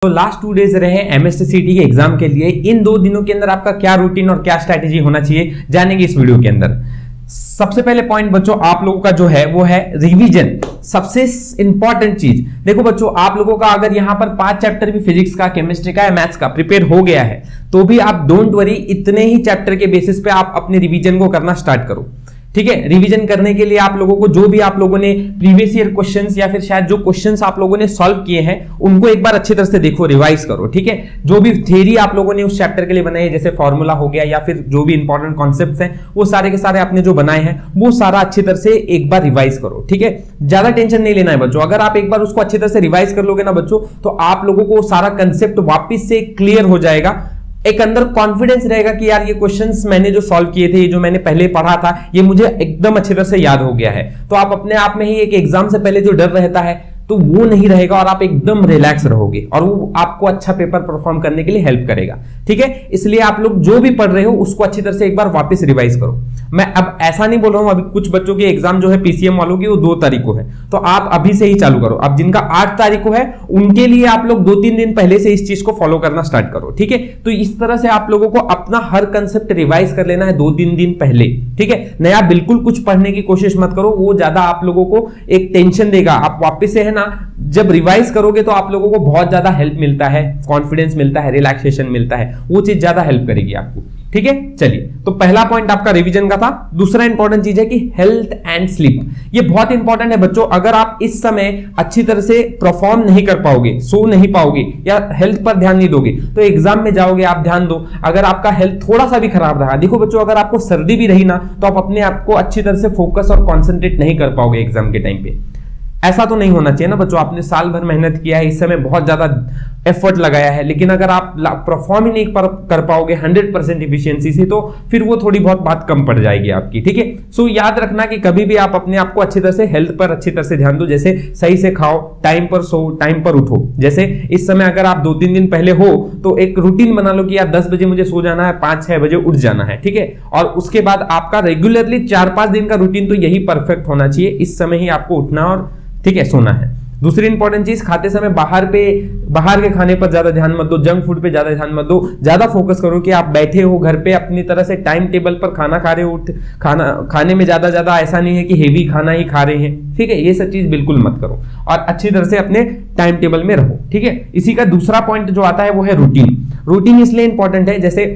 तो last 2 days रहे एमएसटीसीटी के एग्जाम के लिए। इन 2 दिनों के अंदर आपका क्या रूटीन और क्या स्ट्रैटेजी होना चाहिए जानेंगे इस वीडियो के अंदर। सबसे पहले पॉइंट बच्चों आप लोगों का जो है वो है रिवीजन, सबसे इंपॉर्टेंट चीज। देखो बच्चों आप लोगों का अगर यहां पर 5 चैप्टर भी फिजिक्स का, केमिस्ट्री का या मैथ्स का प्रिपेयर हो गया है तो भी आप डोंट वरी, इतने ही चैप्टर के बेसिस पे आप अपने रिवीजन को करना स्टार्ट करो। ठीक है, रिवीजन करने के लिए आप लोगों को जो भी आप लोगों ने प्रीवियस ईयर क्वेश्चंस या फिर शायद जो क्वेश्चंस आप लोगों ने सॉल्व किए हैं उनको एक बार अच्छी तरह से देखो, रिवाइज करो। ठीक है, जो भी थ्योरी आप लोगों ने उस चैप्टर के लिए बनाई है, जैसे फॉर्मूला हो गया या फिर जो भी इंपॉर्टेंट कॉन्सेप्ट्स हैं वो सारे के सारे आपने जो बनाए हैं वो सारा अच्छी तरह से एक बार रिवाइज करो। ठीक है, ज्यादा टेंशन नहीं लेना है बच्चों। अगर आप एक बार उसको अच्छी तरह से रिवाइज कर लोगे ना बच्चों तो आप लोगों को सारा कंसेप्ट वापस से क्लियर हो जाएगा। एक अंदर कॉन्फिडेंस रहेगा कि यार ये क्वेश्चंस मैंने जो सॉल्व किए थे, ये जो मैंने पहले पढ़ा था, ये मुझे एकदम अच्छी तरह से याद हो गया है। तो आप अपने आप में ही एक एग्जाम से पहले जो डर रहता है तो वो नहीं रहेगा और आप एकदम रिलैक्स रहोगे और वो आपको अच्छा पेपर परफॉर्म करने के लिए हेल्प करेगा। ठीक है, इसलिए आप लोग जो भी पढ़ रहे हो उसको अच्छी तरह से एक बार वापस रिवाइज करो। मैं अब ऐसा नहीं बोल रहा हूं, अभी कुछ बच्चों के एग्जाम जो है पीसीएम वालों की वो 2 तारीख को है, तो आप अभी से ही चालू करो। अब जिनका 8 तारीख को है उनके लिए आप लोग 2-3 दिन पहले से इस चीज को फॉलो करना स्टार्ट करो। ठीक है, तो इस तरह से आप लोगों को अपना हर कंसेप्ट रिवाइज कर लेना है 2-3 दिन पहले। ठीक है, नया बिल्कुल कुछ पढ़ने की कोशिश मत करो, वो ज्यादा आप लोगों को एक टेंशन देगा। आप वापस से है ना जब रिवाइज करोगे तो आप लोगों को बहुत ज्यादा हेल्प मिलता है, कॉन्फिडेंस मिलता है, रिलैक्सेशन मिलता है, वो चीज ज्यादा हेल्प करेगी आपको। ठीक है, चलिए तो पहला पॉइंट आपका रिवीजन का था। दूसरा इंपॉर्टेंट चीज है कि हेल्थ एंड स्लीप, ये बहुत इंपॉर्टेंट है बच्चों। अगर आप इस समय अच्छी तरह से परफॉर्म नहीं कर पाओगे, सो नहीं पाओगे या हेल्थ पर ध्यान नहीं दोगे तो एग्जाम में जाओगे आप ध्यान दो। अगर आपका हेल्थ थोड़ा सा भी खराब रहा, देखो बच्चों अगर आपको सर्दी भी रही ना तो आप अपने आप को अच्छी तरह से फोकस और कॉन्सेंट्रेट नहीं कर पाओगे एग्जाम के टाइम पे। ऐसा तो नहीं होना चाहिए ना बच्चों। आपने साल भर मेहनत किया है, इस समय बहुत ज्यादा एफर्ट लगाया है, लेकिन अगर आप परफॉर्म ही नहीं कर पाओगे 100% इफिशियंसी से तो फिर वो थोड़ी बहुत बात कम पड़ जाएगी आपकी। ठीक है, सो याद रखना कि कभी भी आप अपने आप को अच्छी तरह से हेल्थ पर अच्छी तरह से ध्यान दो। जैसे सही से खाओ, टाइम पर सो, टाइम पर उठो। जैसे इस समय अगर आप 2-3 दिन पहले हो तो एक रूटीन बना लो कि यार 10 बजे मुझे सो जाना है, 5-6 बजे उठ जाना है। ठीक है, और उसके बाद आपका रेगुलरली 4-5 दिन का रूटीन तो यही परफेक्ट होना चाहिए। इस समय ही आपको उठना और ठीक है सोना है। दूसरी इंपॉर्टेंट चीज, खाते समय बाहर के खाने पर ज्यादा ध्यान मत दो, जंक फूड पे ज्यादा ध्यान मत दो। ज्यादा फोकस करो कि आप बैठे हो घर पे अपनी तरह से टाइम टेबल पर खाना खा रहे हो। खाने में ज्यादा ऐसा नहीं है कि हेवी खाना ही खा रहे हैं। ठीक है, ये सब चीज बिल्कुल मत करो और अच्छी तरह से अपने टाइम टेबल में रहो। ठीक है, इसी का दूसरा पॉइंट जो आता है वो है रूटीन। रूटीन इसलिए इंपॉर्टेंट है, जैसे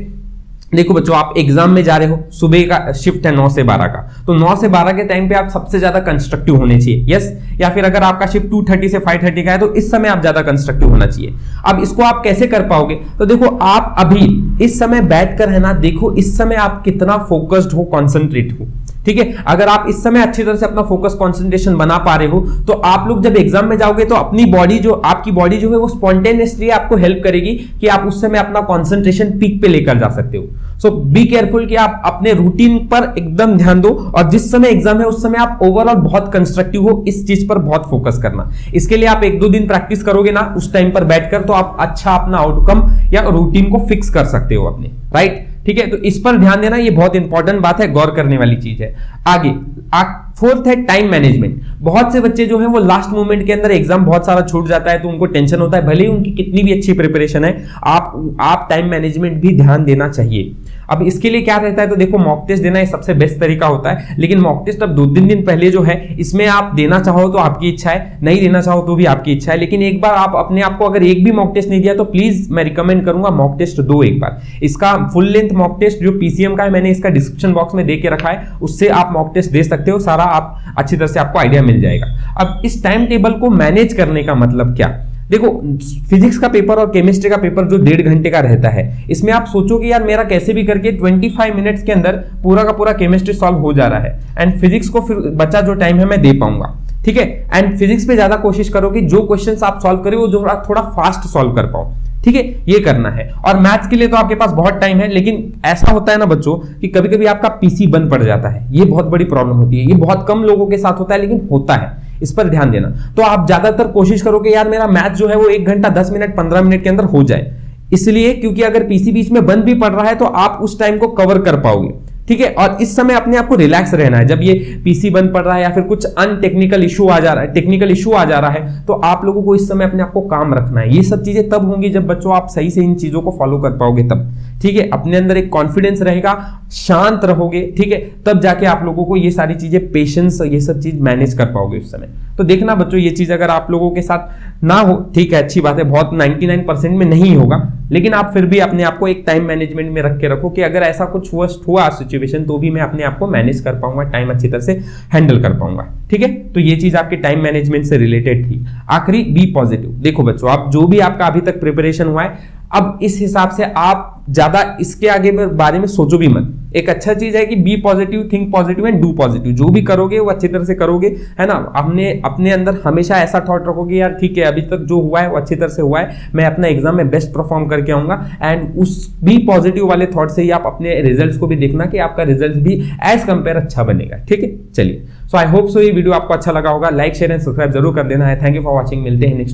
देखो बच्चों आप एग्जाम में जा रहे हो, सुबह का शिफ्ट है 9 से 12 का, तो 9 से 12 के टाइम पे आप सबसे ज्यादा कंस्ट्रक्टिव होने चाहिए। यस, या फिर अगर आपका शिफ्ट 2:30 से 5:30 का है तो इस समय आप ज्यादा कंस्ट्रक्टिव होना चाहिए। अब इसको आप कैसे कर पाओगे, तो देखो आप अभी इस समय बैठकर है ना, देखो इस समय आप कितना फोकस्ड हो, कॉन्सेंट्रेट हो। ठीक है, अगर आप इस समय अच्छी तरह से अपना फोकस कंसंट्रेशन बना पा रहे हो तो आप लोग जब एग्जाम में जाओगे तो अपनी बॉडी जो आपकी बॉडी जो है वो स्पॉन्टेनियसली आपको हेल्प करेगी कि आप उस समय अपना कंसंट्रेशन पीक पे लेकर जा सकते हो। सो बी केयरफुल कि आप अपने रूटीन पर एकदम ध्यान दो और जिस समय एग्जाम है उस समय आप ओवरऑल बहुत कंस्ट्रक्टिव हो, इस चीज पर बहुत फोकस करना। इसके लिए आप 1-2 दिन प्रैक्टिस करोगे ना उस टाइम पर बैठकर तो आप अच्छा अपना आउटकम या रूटीन को फिक्स कर सकते हो अपने, राइट। ठीक है, तो इस पर ध्यान देना, ये बहुत इंपॉर्टेंट बात है, गौर करने वाली चीज है। आगे 4th है टाइम मैनेजमेंट। बहुत से बच्चे जो हैं वो लास्ट मोमेंट के अंदर एग्जाम बहुत सारा छूट जाता है तो उनको टेंशन होता है, भले ही उनकी कितनी भी अच्छी प्रिपरेशन है, आप टाइम मैनेजमेंट भी ध्यान देना चाहिए। अब इसके लिए क्या रहता है, तो देखो मॉक टेस्ट देना ये सबसे बेस्ट तरीका होता है, लेकिन मॉक टेस्ट अब 2-3 दिन पहले जो है इसमें आप देना चाहो तो आपकी इच्छा है, नहीं देना चाहो तो भी आपकी इच्छा है। लेकिन एक बार आप अपने आप को अगर एक भी मॉक टेस्ट नहीं दिया तो प्लीज मैं रिकमेंड करूंगा मॉक टेस्ट दो एक बार। इसका फुल लेंथ मॉक टेस्ट जो पीसीएम का है मैंने इसका डिस्क्रिप्शन बॉक्स में दे के रखा है, उससे आप मॉक टेस्ट दे सकते हो, सारा आप अच्छी तरह से आपको आइडिया मिल जाएगा। अब इस टाइम टेबल को मैनेज करने का मतलब क्या, देखो फिजिक्स का पेपर और केमिस्ट्री का पेपर जो 1.5 घंटे का रहता है, इसमें आप सोचो कि यार मेरा कैसे भी करके 25 मिनट्स के अंदर पूरा का पूरा केमिस्ट्री सॉल्व हो जा रहा है एंड फिजिक्स को फिर बचा जो टाइम है मैं दे पाऊंगा। ठीक है, एंड फिजिक्स पे ज्यादा कोशिश करो कि जो क्वेश्चंस आप सॉल्व करें वो जो थोड़ा फास्ट सॉल्व कर पाओ। ठीक है, ये करना है। और मैथ्स के लिए तो आपके पास बहुत टाइम है, लेकिन ऐसा होता है ना बच्चों कि कभी कभी आपका पीसी बंद पड़ जाता है, ये बहुत बड़ी प्रॉब्लम होती है। ये बहुत कम लोगों के साथ होता है लेकिन होता है, इस पर ध्यान देना। तो आप ज्यादातर कोशिश करो कि यार मेरा मैथ जो है वो 1 घंटा 10 मिनट 15 मिनट के अंदर हो जाए, इसलिए क्योंकि अगर पीसी बीच में बंद भी पड़ रहा है तो आप उस टाइम को कवर कर पाओगे। ठीक है। और इस समय अपने आप को रिलैक्स रहना है। जब ये पीसी बंद पड़ रहा है या फिर कुछ टेक्निकल इशू आ जा रहा है तो आप लोगों को इस समय अपने आप को काम रखना है। ये सब चीजें तब होंगी जब बच्चों आप सही से इन चीजों को फॉलो कर पाओगे तब, ठीक है। अपने अंदर एक कॉन्फिडेंस रहेगा, शांत रहोगे, ठीक है, तब जाके आप लोगों को ये सारी चीजें, पेशेंस, ये सब चीज मैनेज कर पाओगे उस समय। तो देखना बच्चों, ये चीज अगर आप लोगों के साथ ना हो, ठीक है, अच्छी बात है, बहुत 99% में नहीं होगा, लेकिन आप फिर भी अपने आप को एक टाइम मैनेजमेंट में रख के रखो कि अगर ऐसा कुछ हुआ सिचुएशन तो भी मैं अपने आप को मैनेज कर पाऊंगा, टाइम अच्छी तरह से हैंडल कर पाऊंगा, ठीक है। तो ये चीज आपके टाइम मैनेजमेंट से रिलेटेड थी। आखिरी, बी पॉजिटिव। देखो बच्चों, आप जो भी आपका अभी तक प्रिपरेशन हुआ है, अब इस हिसाब से आप ज्यादा इसके आगे बारे में सोचो भी मत। एक अच्छा चीज है कि be positive, think positive and do positive. जो भी करोगे वो अच्छी तरह से करोगे, है ना। अपने अंदर हमेशा ऐसा थॉट रखोगे, यार ठीक है, अभी तक जो हुआ है वो अच्छी तरह से हुआ है, मैं अपना एग्जाम में बेस्ट परफॉर्म करके आऊंगा। एंड उस बी पॉजिटिव वाले थॉट से ही आप अपने रिजल्ट्स को भी देखना कि आपका रिजल्ट भी एज कंपेयर अच्छा बनेगा, ठीक है। चलिए, सो आई होप सो ये वीडियो आपको अच्छा लगा होगा। लाइक, शेयर एंड सब्सक्राइब जरूर कर देना है। Thank you for watching. मिलते हैं नेक्स्ट